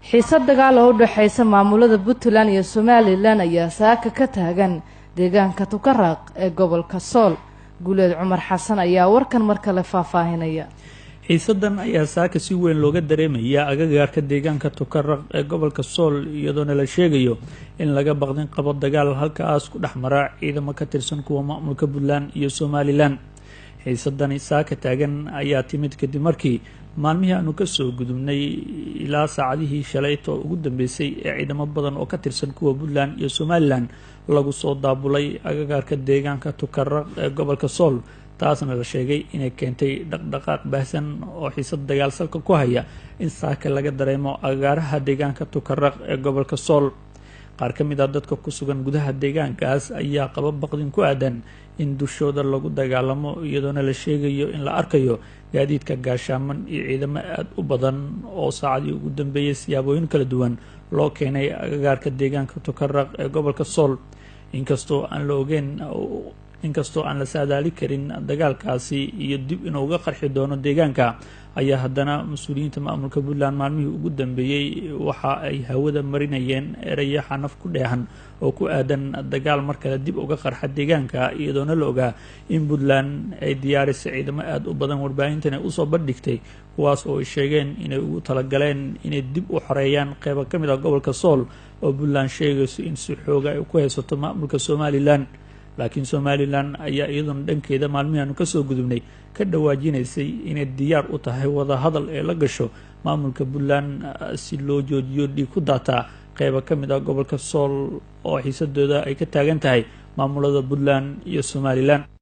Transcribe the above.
xiisad dagaal oo u dhaxaysa maamulada Puntland iyo Somaliland ayaa saaka ka taagan deegaanka Tukaraq ee gobolka Sool. Guuleed Cumar Xasan ayaa warkan mar kale faahfaahinaya. xiisadan ayaa saaka si weyn looga dareemaya agagaarka deegaanka Tukaraq ee gobolka Sool iyadoo la sheegayo in laga baqdin qabo dagaal halkaas ku dhaxmara ciidamo ka tirsan kuwa maamulka Puntland iyo Somaliland. xiisadan saaka taagan ayaa timid kadib markii maalmihii aanu ka soo gudubnay ilaa saacadihii shalayto ugu dambeysay ee ciidamo badan oo ka tirsan kuwa Puntland iyo Somaliland lagu soo daabulay agagaarka deegaanka Tukaraq ee gobolka Sool, taasna la sheegay inay keentay dhaqdhaqaaq baahsan oo xiisad dagaal salka ku haya in saaka laga dareemo agagaaraha deegaanka Tukaraq ee gobolka Sool. qaar ka mid ah dadka ku sugan gudaha deegaankaas ayaa qaba baqdin ku aadan in dushooda lagu dagaalamo iyadoona la sheegayo in la arkayo gaadiidka gaashaaman iyo ciidamo aad u badan oo saacadii ugu dambeeyay siyaabooyin kala duwan loo keenay agagaarka deegaanka Tukaraq ee gobolka Sool. inkastoo aan la saadaali karin dagaalkaasi iyo dib inuu uga qarxi doono deegaanka, ayaa haddana mas-uuliyiinta maamulka Puntland maalmihii ugu dambeeyay waxa ay hawada marinayeen erayo xanaf ku dheehan oo ku aadan dagaal mar kale dib uga qarxa deegaanka, iyadoona la ogaa in Puntland ay diyaarisay ciidamo aad u badan warbaahintana usoo bandhigtay, kuwaas oo ay sheegeen inay ugu talagaleen inay dib u xoreeyaan qeybo ka mid ah gobolka Sool oo Puntland sheegayso in si xooga ay ku haysato maamulka Somaliland. laakiin Somaliland ayaa iyaduna dhankeeda maalmihii aanu ka soo gudubnay ka dhawaajinaysay inay diyaar u tahay wada hadal ee la gasho maamulka Puntland si loo joojiyo dhiig ku daataa qeybo ka mid ah gobolka Sool oo xiisadooda ay ka taagan tahay maamulada Puntland iyo Somaliland.